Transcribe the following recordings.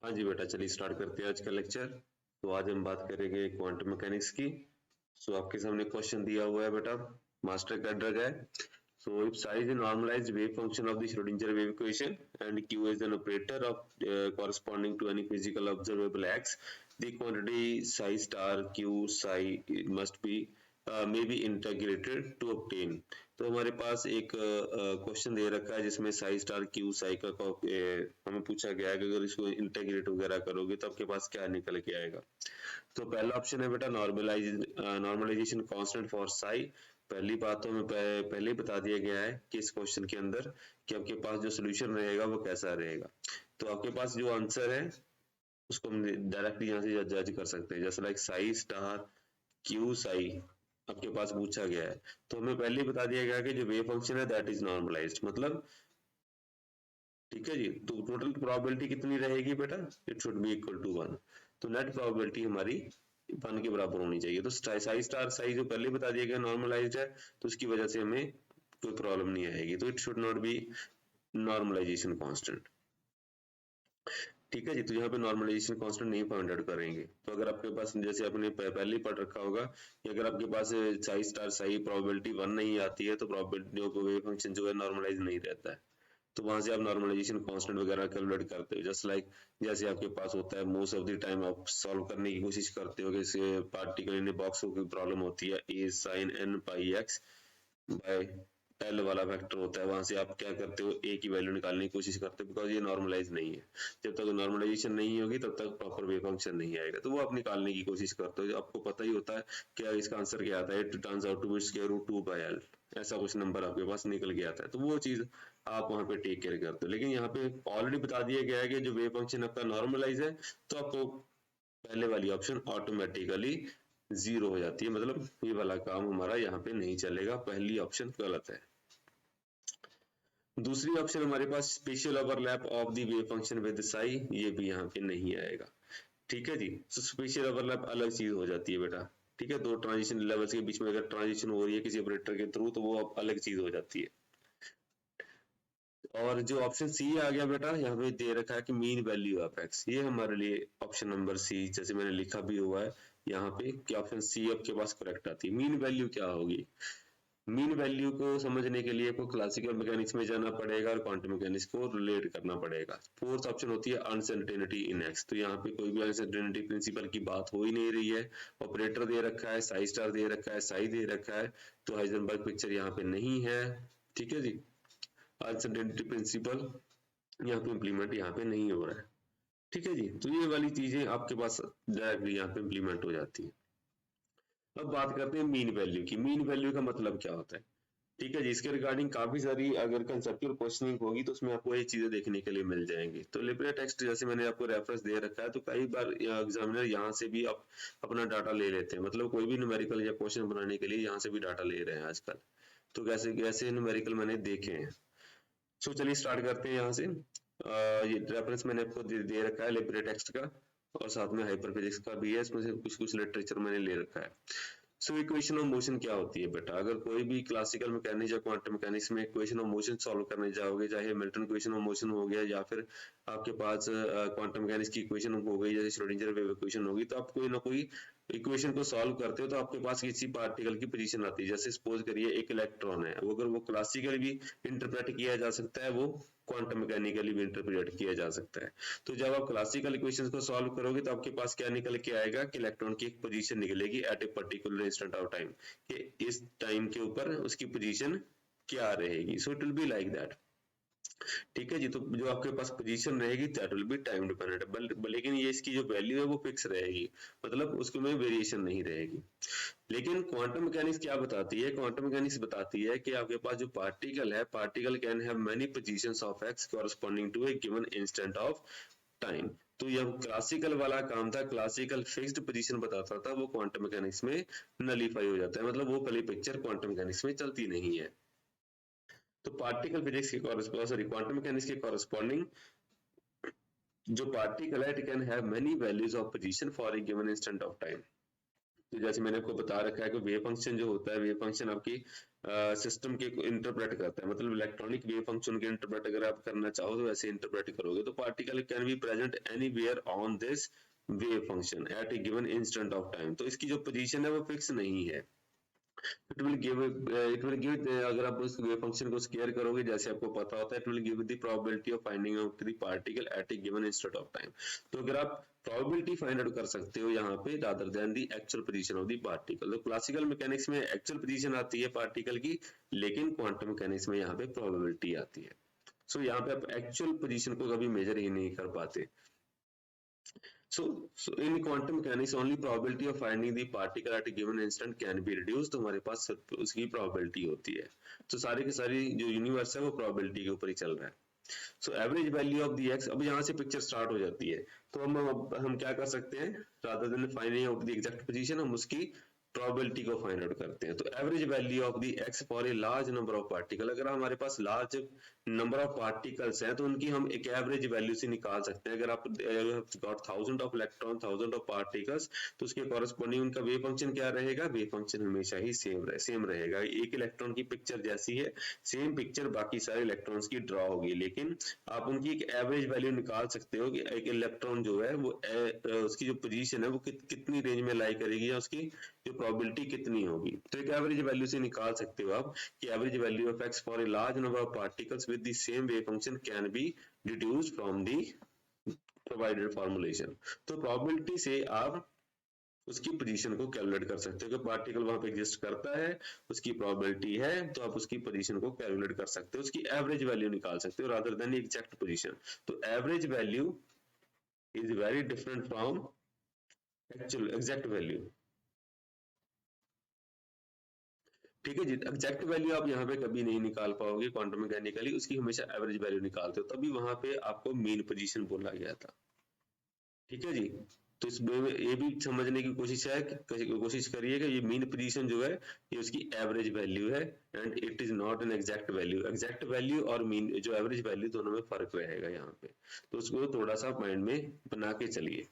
हाँ जी बेटा, चलिए स्टार्ट करते हैं आज का लेक्चर। तो आज हम बात करेंगे क्वांटम मैकेनिक्स की। सो आपके सामने क्वेश्चन दिया हुआ है बेटा, मास्टर का ड्रग है। So if psi is a normalized wave function of the Schrodinger wave equation and Q is an operator of corresponding to any physical observable x, the quantity psi star Q psi must be may be integrated to obtain। तो हमारे पास एक question दे रखा है जिसमें Sai star Q Sai का हमें पूछा गया है कि अगर इसको इंटीग्रेट वगैरह करोगे तो आपके पास क्या निकल के आएगा। तो पहला ऑप्शन है बेटा नॉर्मलाइजेशन कांस्टेंट फॉर साई। पहली बात तो हमें पहले ही बता दिया गया है कि इस क्वेश्चन के अंदर कि आपके पास जो सोल्यूशन रहेगा वो कैसा रहेगा। तो आपके पास जो आंसर है उसको हम डायरेक्टली यहाँ से जज कर सकते हैं, जैसे like Sai star Q Sai आपके पास पूछा गया है। तो हमें पहले ही बता दिया गया कि जो वेव फंक्शन है दैट इज नॉर्मलाइज्ड, मतलब ठीक है जी। तो टोटल प्रोबेबिलिटी कितनी रहेगी बेटा, it should be equal to 1। तो नेट प्रोबेबिलिटी हमारी 1 के बराबर होनी चाहिए। तो साई स्टार साई जो पहले बता दिया गया नॉर्मलाइज्ड है, तो उसकी वजह से हमें कोई प्रॉब्लम नहीं आएगी। तो it should not be normalisation constant. ठीक है जी। तो यहाँ पे नॉर्मलाइजेशन कांस्टेंट नहीं फाइंड आउट करेंगे। तो अगर आपके पास जैसे आपने पहले ही पढ़ रखा होगा कि अगर आपके पास साई स्टार साई प्रोबेबिलिटी 1 नहीं आती है तो प्रोबेबिलिटी जो वेव फंक्शन जो है नॉर्मलाइज नहीं रहता है। तो वहां से आप नॉर्मलाइजेशन कांस्टेंट वगैरह कैलकुलेट करते हो, जस्ट लाइक जैसे आपके पास होता है मोस्ट ऑफ द टाइम आप सॉल्व करने की कोशिश करते हो कि पार्टिकल इन बॉक्स की प्रॉब्लम होती है A sine n pi x by L वाला फैक्टर होता है, वहां से आप क्या करते हो ए की वैल्यू निकालने की कोशिश करते हो, बिकॉज ये नॉर्मलाइज नहीं है। जब तक नॉर्मलाइजेशन नहीं होगी तब तक प्रॉपर वेव फंक्शन नहीं आएगा। तो वो आप निकालने की कोशिश करते हो, आपको पता ही होता है क्या इसका आंसर क्या आता है, it turns out to be square root 2 by L. ऐसा कुछ नंबर आपके पास निकल के आता है। तो वो चीज आप वहां पे टेक केयर करते हो। लेकिन यहाँ पे ऑलरेडी बता दिया गया है कि जो वेव फंक्शन आपका नॉर्मलाइज है तो आपको पहले वाली ऑप्शन ऑटोमेटिकली जीरो हो जाती है, मतलब ये वाला काम हमारा यहाँ पे नहीं चलेगा, पहली ऑप्शन गलत है। दूसरी ऑप्शन हमारे पास special overlap of the wave function with psi, ये भी यहाँ पे नहीं आएगा। ठीक है जी। तो स्पेशल ओवरलैप अलग चीज हो जाती है बेटा। ठीक है, दो ट्रांजिशन लेवल्स के बीच में अगर ट्रांजिशन हो रही है किसी ऑपरेटर के थ्रू तो वो अब अलग चीज हो जाती है। और जो ऑप्शन सी आ गया बेटा, यहाँ पे दे रखा है कि मीन वैल्यू ऑफ एक्स, ये हमारे लिए ऑप्शन नंबर सी जैसे मैंने लिखा भी हुआ है यहाँ पे कि ऑप्शन सी आपके पास करेक्ट आती है। मीन वैल्यू क्या होगी, मीन वैल्यू को समझने के लिए आपको क्लासिकल मैकेनिक्स में जाना पड़ेगा और क्वांटम मैकेनिक्स को रिलेट करना पड़ेगा। फोर्थ ऑप्शन होती है अनसर्टेनिटी इन एक्स। तो यहाँ पे कोई भी अनसर्टेनिटी प्रिंसिपल की बात हो ही नहीं रही है। ऑपरेटर दे रखा है, साई स्टार दे रखा है, साई दे रखा है, तो हाइजेनबर्ग पिक्चर यहाँ पे नहीं है। ठीक है जी। अनसर्टेनिटी प्रिंसिपल यहाँ पे इम्प्लीमेंट यहाँ पे नहीं हो रहा है। ठीक है जी। तो ये वाली चीजें आपके पास डायरेक्टली यहाँ पे इम्प्लीमेंट हो जाती है। अब बात करते हैं मीन वैल्यू की। मीन वैल्यू का मतलब क्या होता है। ठीक है जी। इसके रिगार्डिंग काफी सारी अगर कंसेप्चुअल क्वेश्चनिंग होगी तो उसमें आपको ये चीजें देखने के लिए मिल जाएंगी। तो लिबरे टेक्स्ट जैसे मैंने आपको रेफरेंस दे रखा है, तो कई बार एग्जामिनर यहाँ से भी आप अपना डाटा ले लेते हैं, मतलब कोई भी न्यूमेरिकल या क्वेश्चन बनाने के लिए यहाँ से भी डाटा ले रहे हैं आजकल। तो कैसे कैसे न्यूमेरिकल मैंने देखे हैं। सो चलिए स्टार्ट करते हैं यहाँ से। ये रेफरेंस मैंने आपको दे रखा है लिबरे टेक्स्ट का, और साथ में हाइपर फिजिक्स का भी है, इसमें से कुछ कुछ लिटरेचर मैंने ले रखा है। सो इक्वेशन ऑफ मोशन क्या होती है बेटा, अगर कोई भी क्लासिकल मैकेनिक्स या क्वांटम मैकेनिक्स में इक्वेशन ऑफ मोशन सॉल्व करने जाओगे, चाहे हैमिल्टन इक्वेशन ऑफ मोशन हो गया या फिर आपके पास क्वांटम मैकेनिक्स की इक्वेशन हो गई जैसे श्रोडिंगर वेव इक्वेशन होगी, तो आप कोई ना कोई इक्वेशन को सॉल्व करते हो तो आपके पास किसी पार्टिकल की पोजीशन आती है। जैसे सपोज करिए एक इलेक्ट्रॉन है, अगर वो क्लासिकली भी इंटरप्रेट किया जा सकता है, वो क्वांटम मैकेनिकली भी इंटरप्रेट किया जा सकता है। तो जब आप क्लासिकल इक्वेशंस को सॉल्व करोगे तो आपके पास क्या निकल के आएगा कि इलेक्ट्रॉन की एक पोजीशन निकलेगी at a particular instant of time, कि इस टाइम के ऊपर उसकी पोजीशन क्या रहेगी। So it will be like that. ठीक है जी। तो जो आपके पास पोजीशन रहेगी that will be time dependent, लेकिन ये इसकी जो वैल्यू है वो फिक्स रहेगी, मतलब उसमें वेरिएशन नहीं रहेगी। लेकिन क्वांटम मैकेनिक्स क्या बताती है, क्वांटम मैकेनिक्स बताती है कि आपके पास जो पार्टिकल है, particle can have many positions of x corresponding to a given instant of time. तो यह क्लासिकल वाला काम था, क्लासिकल फिक्स्ड पोजीशन बताता था, वो क्वांटम मैकेनिक्स में नलीफाई हो जाता है, मतलब वो पहली पिक्चर क्वांटम मैकेनिक्स में चलती नहीं है। तो पार्टिकल फिजिक्स के सॉरी क्वांटम मैकेनिक्स के कॉरस्पॉन्डिंग जो पार्टिकल है, it can have many values of position for a given instant of time. तो जैसे मैंने आपको बता रखा है कि वेव फंक्शन जो होता है, वेव फंक्शन आपकी सिस्टम के इंटरप्रेट करता है, मतलब इलेक्ट्रॉनिक वेव फंक्शन के इंटरप्रेट अगर आप करना चाहो तो वैसे इंटरप्रेट करोगे। तो particle can be present anywhere on this wave function at A given instant of time. तो इसकी जो पोजीशन है वो फिक्स नहीं है। इट विल गिव अगर आप उस वेव फंक्शन को स्केयर करोगे, जैसे आपको पता होता है, it will give the probability of finding out the particle at A given instant of time. तो अगर आप प्रोबेबिलिटी फाइंड आउट कर सकते हो यहाँ पे rather than the actual position of the particle. तो क्लासिकल मैकेनिक्स में एक्चुअल पोजीशन आती है पार्टिकल की, लेकिन क्वांटम मैकेनिक्स में यहाँ पे प्रोबेबिलिटी आती है। सो यहाँ पे आप एक्चुअल पोजीशन को कभी मेजर ही नहीं कर पाते। So in quantum mechanics, only probability of finding the particle at a given instant can be reduced। तो हमारे पास उसकी probability होती है। तो सारी की सारी जो यूनिवर्स है वो probability के ऊपर ही चल रहा है। So average value of the x, अब यहाँ से पिक्चर स्टार्ट हो जाती है। तो हम क्या कर सकते हैं, rather than finding out the exact position, हम उसकी प्रोबेबिलिटी को फाइंड आउट करते हैं। तो average value of the x for a large number of particle, अगर हमारे पास लार्ज नंबर ऑफ पार्टिकल्स हैं तो उनकी हम एक एवरेज वैल्यू से निकाल सकते हैं। अगर आप got 1000 of electron, 1000 of particles, तो उसके कॉरेस्पॉन्डिंग उनका वेव फंक्शन क्या रहेगा, वेव फंक्शन हमेशा ही सेम रहेगा। एक इलेक्ट्रॉन की पिक्चर जैसी है, सेम पिक्चर बाकी सारे इलेक्ट्रॉन्स की ड्रॉ होगी, लेकिन आप उनकी एक एवरेज वैल्यू निकाल सकते हो कि एक इलेक्ट्रॉन जो है वो उसकी जो पोजीशन है वो कितनी रेंज में लाई करेगी या उसकी जो प्रोबेबिलिटी कितनी होगी। तो एक एवरेज वैल्यू से निकाल सकते हो आप कि average value of x for a large number of particles with the same wave function can be deduced from the provided formulation. तो प्रोबेबिलिटी से आप उसकी पोजीशन को कैलकुलेट कर सकते हो कि पार्टिकल वहां पे एग्जिस्ट करता है, उसकी प्रोबेबिलिटी है, तो आप उसकी पोजीशन को कैलकुलेट कर सकते हो, उसकी एवरेज वैल्यू निकाल सकते हो रादर देन एग्जैक्ट पोजीशन। तो average value is very different from actual exact value. ठीक है जी, एग्जैक्ट वैल्यू आप यहाँ पे कभी नहीं निकाल पाओगे क्वांटम मैकेनिकली, उसकी हमेशा एवरेज वैल्यू निकालते हो, तभी वहां पे आपको मीन पोजीशन बोला गया था। ठीक है जी, तो इस ये भी समझने की कोशिश करिए कि ये मीन पोजीशन जो है ये उसकी एवरेज वैल्यू है and it is not an exact value. Exact value और मीन जो एवरेज वैल्यू दोनों में फर्क रहेगा यहाँ पे, तो उसको थोड़ा सा माइंड में बना के चलिए।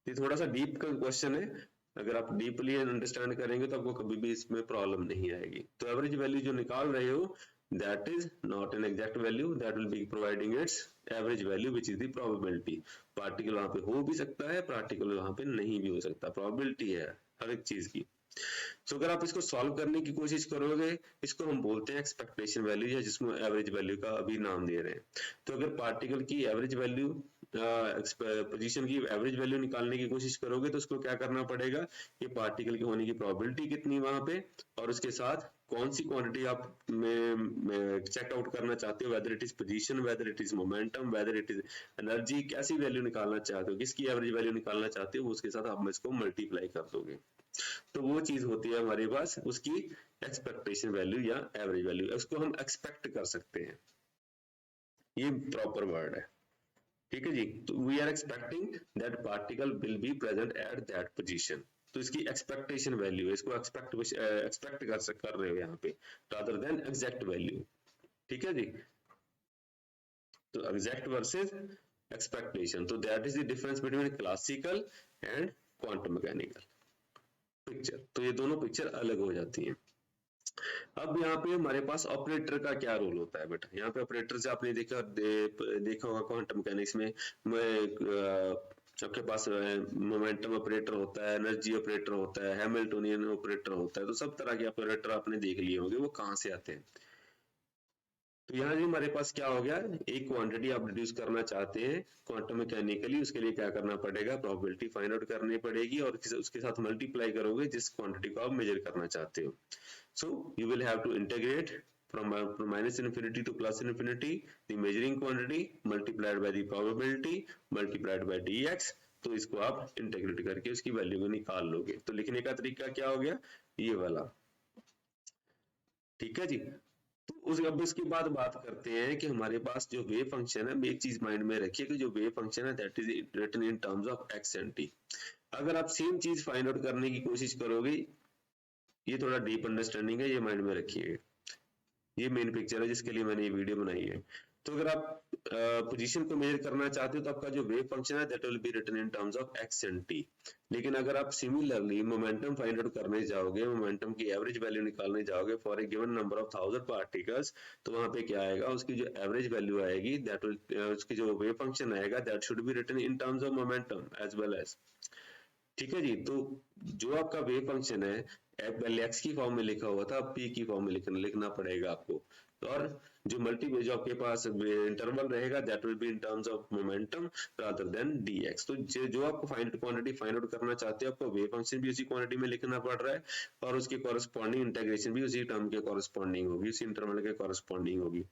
ये थोड़ा सा डीप का क्वेश्चन है, अगर आप डीपली अंडरस्टैंड करेंगे तो आपको कभी भी इसमें प्रॉब्लम नहीं आएगी। तो एवरेज वैल्यू जो निकाल रहे हो that is not an exact value, that will be providing its average value which is the probability। Particle वहां पे हो भी सकता है, पार्टिकल वहां पे नहीं भी हो सकता, प्रोबेबिलिटी है हर एक चीज की। तो अगर आप इसको सॉल्व करने की कोशिश करोगे, इसको हम बोलते हैं एक्सपेक्टेशन वैल्यू या जिसको एवरेज वैल्यू का अभी नाम दे रहे हैं। तो अगर पार्टिकल की एवरेज वैल्यू पोजीशन की एवरेज वैल्यू निकालने की कोशिश करोगे तो उसको क्या करना पड़ेगा, ये पार्टिकल के होने की प्रोबेबिलिटी कितनी वहां पे, और उसके साथ कौन सी क्वांटिटी आप चेक आउट करना चाहते हो, whether it is position, whether it is momentum, whether it is energy, कैसी वैल्यू निकालना चाहते हो, किसकी एवरेज वैल्यू निकालना चाहते हो, उसके साथ आप इसको मल्टीप्लाई कर दोगे। तो वो चीज होती है हमारे पास उसकी एक्सपेक्टेशन वैल्यू या एवरेज वैल्यू, उसको हम एक्सपेक्ट कर सकते हैं, ये प्रॉपर वर्ड है। ठीक है जी, तो we are expecting that particle will be present at that position. तो इसकी एक्सपेक्टेशन वैल्यू है, इसको एक्सपेक्ट कर रहे हो यहाँ पे रादर देन एग्जैक्ट वैल्यू। ठीक है जी, तो एग्जैक्ट वर्सेस एक्सपेक्टेशन, तो that is the difference between classical and quantum mechanical picture. तो ये दोनों पिक्चर अलग हो जाती हैं। अब यहाँ पे हमारे पास ऑपरेटर का क्या रोल होता है बेटा, यहाँ पे ऑपरेटर से आपने देखा होगा क्वांटम मैकेनिक्स में आपके पास मोमेंटम ऑपरेटर होता है, एनर्जी ऑपरेटर होता है, हैमिल्टोनियन ऑपरेटर होता है, तो सब तरह के ऑपरेटर आपने देख लिए होंगे, वो कहाँ से आते हैं। तो यहाँ जी हमारे पास क्या हो गया, एक क्वांटिटी आप डिड्यूस करना चाहते हैं क्वांटम मैकेनिकली, उसके लिए क्या करना पड़ेगा, प्रोबेबिलिटी फाइंड आउट करनी पड़ेगी और उसके साथ मल्टीप्लाई करोगे जिस क्वांटिटी को आप मेजर करना चाहते हो। So you will have to integrate from minus infinity to plus infinity the measuring quantity multiplied by the probability multiplied by dx। तो इसको आप इंटीग्रेट करके उसकी वैल्यू को निकाल लोगे। तो लिखने का तरीका क्या हो गया, ये वाला। ठीक है जी, तो उस अब इसके बाद बात करते हैं कि हमारे पास जो वेव फंक्शन है, एक चीज माइंड में रखिए कि जो वेव फंक्शन है that is written in terms of x and t. अगर आप सेम चीज फाइंड आउट करने की कोशिश करोगे, ये थोड़ा डीप अंडरस्टैंडिंग है, ये माइंड में रखिएगा। ये मेन पिक्चर है जिसके लिए मैंने ये वीडियो बनाई है। तो अगर आप पोजीशन को मेजर करना चाहते हो तो आपका जो वेव फंक्शन है that will be written in terms of x and t. लेकिन अगर आप सिमिलरली मोमेंटम फाइंड आउट करने जाओगे, मोमेंटम की एवरेज वैल्यू निकालने जाओगे for a given number of 1000 particles, तो वहां पे क्या आएगा, उसकी जो एवरेज वैल्यू आएगी दैट विल, उसकी जो वेव फंक्शन आएगा that should be written in terms of momentum as well as. ठीक है जी। तो जो आपका वेव फंक्शन है पहले एक्स की फॉर्म में लिखा हुआ था, अब पी की फॉर्म में लिखना पड़ेगा आपको। और जो जो आपके पास इंटरवल रहेगा that will be in terms of momentum rather than dx। तो जो आपको क्वांटिटी फाइंड आउट करना चाहते हो, आपको वेव फंक्शन भी उसी क्वांटिटी में लिखना पड़ रहा है और उसके कॉरेस्पॉन्डिंग इंटीग्रेशन भी उसी टर्म के कॉरेस्पॉन्डिंग होगी, उसी इंटरवल के कॉरेस्पॉन्डिंग होगी।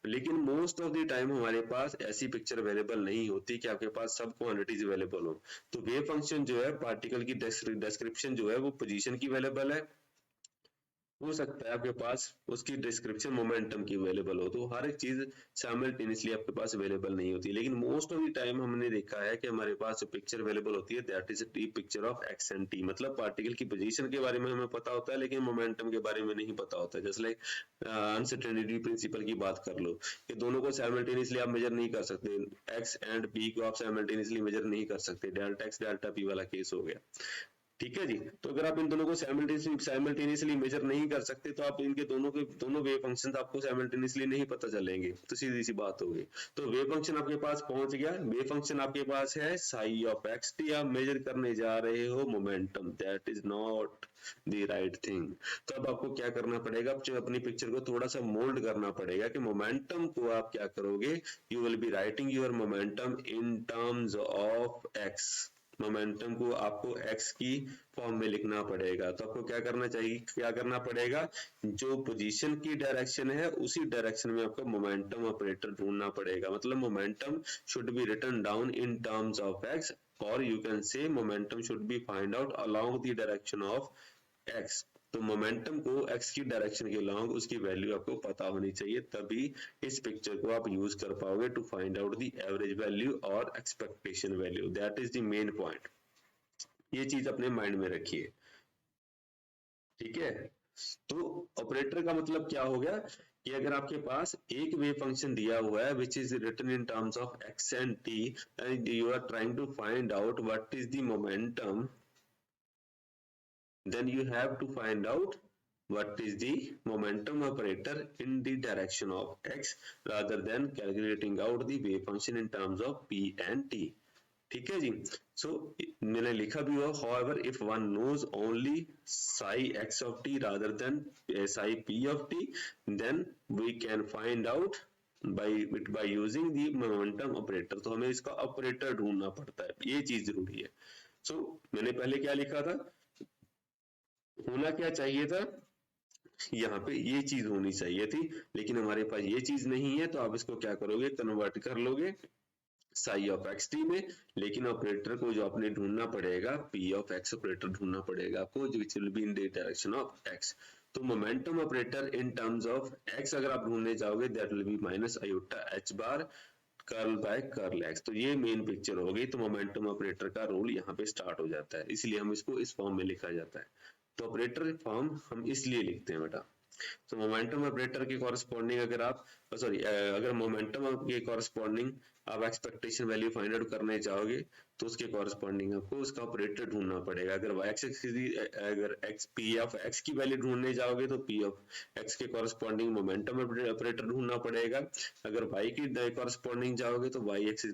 लेकिन मोस्ट ऑफ द टाइम हमारे पास ऐसी पिक्चर अवेलेबल नहीं होती कि आपके पास सब क्वांटिटीज अवेलेबल हो। तो वेव फंक्शन जो है, पार्टिकल की डिस्क्रिप्शन जो है वो पोजीशन की अवेलेबल है, हो सकता है आपके पास उसकी डिस्क्रिप्शन मोमेंटम की अवेलेबल हो, तो हर एक चीज साइमल्टेनियसली आपके पास अवेलेबल नहीं होती। लेकिन मोस्ट ऑफ द टाइम हमने देखा है कि हमारे पास जो पिक्चर अवेलेबल होती है that is T picture of x and T. मतलब पार्टिकल की पोजीशन के बारे में हमें पता होता है लेकिन मोमेंटम के बारे में नहीं पता होता है। जैसे लाइक अनसर्टेनिटी प्रिंसिपल की बात कर लो कि दोनों को साइमल्टेनियसली आप मेजर नहीं कर सकते, एक्स एंड पी को आप साइमल्टेनियसली मेजर नहीं कर सकते, डेल्टा एक्स डेल्टा पी वाला केस हो गया। ठीक है जी। तो अगर आप इन दोनों को साइमल्टेनियसली मेजर नहीं कर सकते तो आप इनके दोनों वेव फंक्शन आपको साइमल्टेनियसली नहीं पता चलेंगे, तो सीधी सी बात होगी। तो वेव फंक्शन आपके पास पहुंच गया, वेव फंक्शन आपके पास है साई ऑफ एक्स टी, आप मेजर करने जा रहे हो momentum, that is not the right thing. तो अब आपको क्या करना पड़ेगा, अपनी पिक्चर को थोड़ा सा मोल्ड करना पड़ेगा कि मोमेंटम को आप क्या करोगे, you will be writing your momentum in terms of x. Momentum को आपको x की फॉर्म में लिखना पड़ेगा। तो आपको क्या करना पड़ेगा, जो पोजीशन की डायरेक्शन है उसी डायरेक्शन में आपको मोमेंटम ऑपरेटर ढूंढना पड़ेगा। मतलब momentum should be written down in terms of x, और you can say momentum should be find out along the direction of x। तो मोमेंटम को x की डायरेक्शन के लॉन्ग उसकी वैल्यू आपको पता होनी चाहिए, तभी इस पिक्चर को आप यूज कर पाओगे to find out the average value और expectation value. That is the main point. ये चीज अपने माइंड में रखिए। ठीक है। तो ऑपरेटर का मतलब क्या हो गया कि अगर आपके पास एक वेव फंक्शन दिया हुआ है which is written in terms of x and t and you are trying to find out what is the momentum, then you have to find out what is the momentum operator in the direction of x rather than calculating out the wave function in terms of p and t। ठीक है जी। सो मैंने लिखा भी हुआ, however if one knows only psi x of t rather than psi p of t then we can find out by using the momentum operator। तो हमें इसका operator ढूंढना पड़ता है, ये चीज जरूरी है। सो मैंने पहले क्या लिखा था, होना क्या चाहिए था, यहाँ पे ये चीज होनी चाहिए थी, लेकिन हमारे पास ये चीज नहीं है। तो आप इसको क्या करोगे, कन्वर्ट कर लोगे साई ऑफ एक्स टी में, लेकिन ऑपरेटर को जो आपने ढूंढना पड़ेगा पी ऑफ एक्स ऑपरेटर ढूंढना पड़ेगा आपको, which will be in the direction of x. तो momentum operator in terms of x अगर आप ढूंढने जाओगे that will be minus iota h bar curl by curl x. तो ये मेन पिक्चर हो गई। तो मोमेंटम ऑपरेटर का रोल यहाँ पे स्टार्ट हो जाता है, इसलिए हम इसको इस फॉर्म में लिखा जाता है। तो ऑपरेटर फॉर्म हम इसलिए लिखते हैं बेटा। तो मोमेंटम ऑपरेटर के कॉरेस्पॉन्डिंग अगर आप अगर मोमेंटम के कॉरेस्पॉन्डिंग आप एक्सपेक्टेशन वैल्यू फाइंड आउट करने चाहोगे तो उसके कॉरेस्पॉन्डिंग आपको उसका ऑपरेटर ढूंढना पड़ेगा। अगर अगर पी ऑफ एक्स की वैल्यू ढूंढने जाओगे तो पी ऑफ एक्स के कॉरेस्पॉन्डिंग मोमेंटम ऑपरेटर ढूंढना पड़ेगा। अगर वाई की कॉरेस्पॉन्डिंग जाओगे तो y x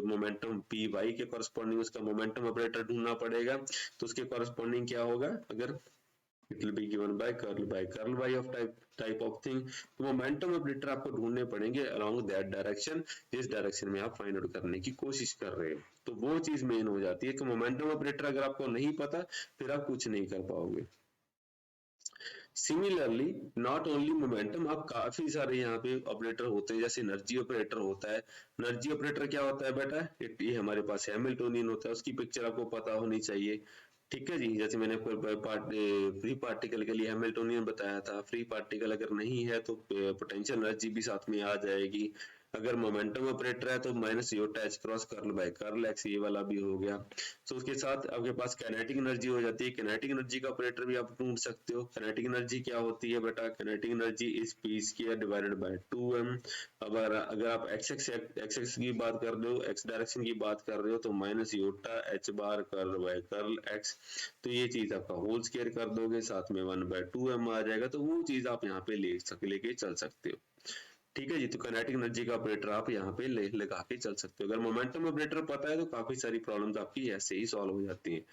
momentum p y के कॉरेस्पॉन्डिंग उसका मोमेंटम ऑपरेटर ढूंढना पड़ेगा। तो उसके कॉरेस्पॉन्डिंग क्या होगा, अगर it will be given by curl by of type of thing। तो मोमेंटम ऑपरेटर आपको ढूंढने पड़ेंगे along that direction, जिस डायरेक्शन में आप फाइंड आउट करने की कोशिश कर रहे हो। तो वो चीज मेन हो जाती है कि मोमेंटम ऑपरेटर अगर आपको नहीं पता फिर आप कुछ नहीं कर पाओगे। सिमिलरली नॉट ओनली मोमेंटम, आप काफी सारे यहाँ पे ऑपरेटर होते हैं, जैसे एनर्जी ऑपरेटर होता है। एनर्जी ऑपरेटर क्या होता है बेटा, ये हमारे पास हैमिल्टोनियन होता है, उसकी पिक्चर आपको पता होनी चाहिए। ठीक है जी। जैसे मैंने फ्री पार्टिकल के लिए हैमिल्टोनियन बताया था, फ्री पार्टिकल अगर नहीं है तो पोटेंशियल एनर्जी भी साथ में आ जाएगी। अगर मोमेंटम ऑपरेटर है तो minus iota h cross curl by curl x, ये वाला भी हो गया। तो उसके साथ आपके पास काइनेटिक एनर्जी हो जाती है। काइनेटिक एनर्जी का ऑपरेटर भी आप ढूंढ सकते हो। काइनेटिक एनर्जी क्या होती है बेटा? Kinetic energy is P square divided by 2m। अगर आप एक्स एक्स की बात कर रहे हो, एक्स डायरेक्शन की बात कर रहे हो, तो minus iota H bar curl by curl x, तो ये चीज आपका होल स्क्वायर कर दोगे, साथ में 1/2m आ जाएगा। तो वो चीज आप यहाँ पे लेके चल सकते हो। ठीक है जी, तो काइनेटिक एनर्जी का ऑपरेटर आप यहाँ पे लगा के चल सकते हो। अगर मोमेंटम ऑपरेटर पता है तो काफी सारी प्रॉब्लम्स आपकी ऐसे ही सॉल्व हो जाती हैं।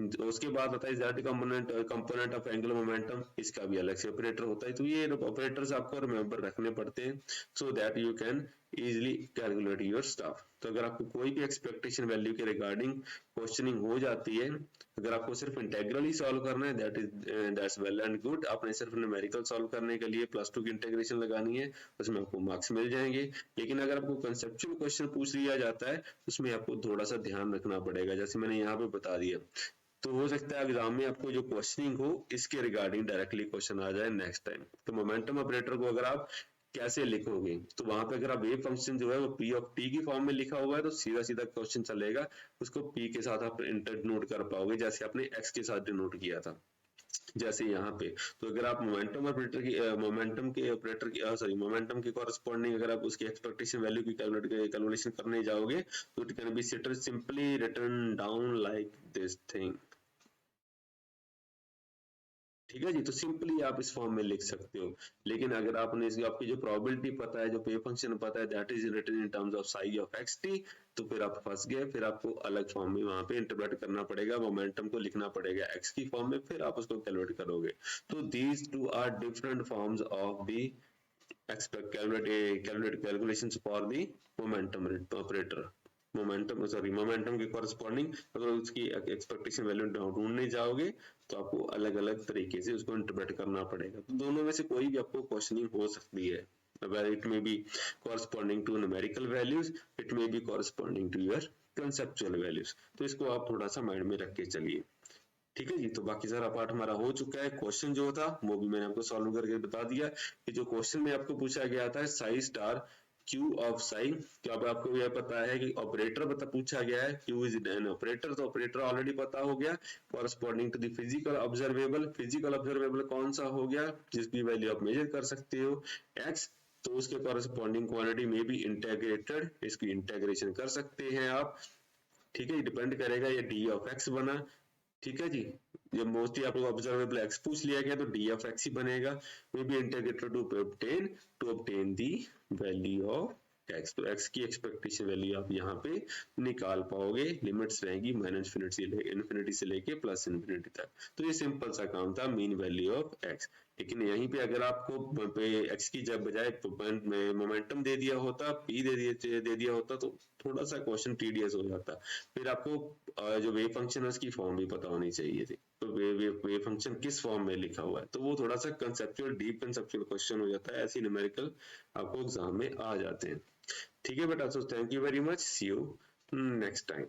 तो उसके बाद आता है Z component of angular momentum, इसका भी अलग से ऑपरेटर होता है। तो ये ऑपरेटर्स आपको रिमेम्बर रखने पड़ते हैं so that you can easily calculate your stuff. तो अगर आपको कोई भी एक्सपेक्टेशन वैल्यू के रिगार्डिंग क्वेश्चनिंग हो जाती है, अगर आपको सिर्फ इंटेग्रल ही सॉल्व करना है, दैट्स वेल एंड गुड। आपने सिर्फ न्यूमेरिकल सॉल्व करने के लिए +2 की इंटीग्रेशन लगानी है, उसमें आपको मार्क्स मिल जाएंगे। लेकिन अगर आपको कंसेप्चुअल क्वेश्चन पूछ लिया जाता है, उसमें आपको थोड़ा सा ध्यान रखना पड़ेगा, जैसे मैंने यहाँ पे बता दिया। तो हो सकता है एग्जाम में आपको जो क्वेश्चनिंग हो इसके रिगार्डिंग डायरेक्टली क्वेश्चन आ जाए नेक्स्ट टाइम। तो मोमेंटम ऑपरेटर को अगर आप कैसे लिखोगे, तो वहां पे अगर आप वेव फंक्शन जो है वो p ऑफ t की फॉर्म में लिखा हुआ है, तो सीधा सीधा क्वेश्चन चलेगा, उसको p के साथ आप डिनोट कर पाओगे, जैसे आपने x के साथ डिनोट किया था, जैसे यहाँ पे। तो अगर आप मोमेंटम ऑपरेटर की मोमेंटम के कॉरेस्पॉन्डिंग अगर आप उसकी एक्सपेक्टेशन वैल्यू की कैलकुलेशन करने जाओगे, तो it can be simply written down like this thing. ठीक है जी, तो सिंपली आप इस फॉर्म में लिख सकते हो। लेकिन अगर आपने आपकी जो प्रोबेबिलिटी पता है, जो पे फंक्शन पता है, that is written in terms of psi of x t, तो फिर आप फंस गए। फिर आपको अलग फॉर्म में वहां पे इंटरप्रेट करना पड़ेगा, मोमेंटम को लिखना पड़ेगा एक्स की फॉर्म में, फिर आप उसको कैलकुलेट करोगे। तो these two are different forms of the calculations for the momentum operator. Momentum के कॉरेस्पॉन्डिंग अगर उसकी एक्सपेक्टेशन वैल्यू ढूंढने जाओगे, तो आपको अलग अलग तरीके से उसको इंटरप्रेट करना पड़ेगा। तो दोनों में से कोई भी आपको क्वेश्चनिंग हो सकती है। It may be corresponding to numerical values, it may be corresponding to your conceptual values. तो इसको आप थोड़ा सा माइंड में रख के चलिए। ठीक है जी, तो बाकी सारा पार्ट हमारा हो चुका है। क्वेश्चन जो था वो भी मैंने आपको सॉल्व करके बता दिया कि जो क्वेश्चन में आपको पूछा गया था Sai star Q of Sai, तो अब आपको यह पता है कि ऑपरेटर पूछा गया है, Q इज एन ऑपरेटर, तो ऑपरेटर ऑलरेडी पता हो गया। Corresponding to the physical observable कौन सा हो गया जिसकी वैल्यू आप मेजर कर सकते हो, x, तो उसके कॉरेस्पॉन्डिंग क्वांटिटी में भी इंटेग्रेटेड, इसकी इंटेग्रेशन कर सकते हैं आप। ठीक है, डिपेंड करेगा ये d ऑफ x बना। ठीक है जी, जब मोस्टली आप लोग ऑब्जर्वेबल एक्स पूछ लिया गया तो डी ऑफ एक्स ही बनेगा। May be integrated to obtain the value of x. तो एक्स की एक्सपेक्टेशन वैल्यू आप यहाँ पे निकाल पाओगे। लिमिट्स रहेंगी इन्फिनिटी से लेके प्लस इन्फिनिटी तक। तो ये सिंपल सा काम था मीन वैल्यू ऑफ एक्स। लेकिन यहीं पे अगर आपको एक्स की जब बजाय मोमेंटम दे दिया होता, पी दे दिया होता, तो थोड़ा सा क्वेश्चन टीडियस हो जाता। फिर आपको जो वेव फंक्शन है उसकी फॉर्म भी पता होनी चाहिए थी, तो वेव फंक्शन किस फॉर्म में लिखा हुआ है, तो वो थोड़ा सा डीप कंसेप्चुअल क्वेश्चन हो जाता है। ऐसे न्यूमेरिकल आपको एग्जाम में आ जाते हैं। ठीक है बेटा, so thank you very much, see you next time.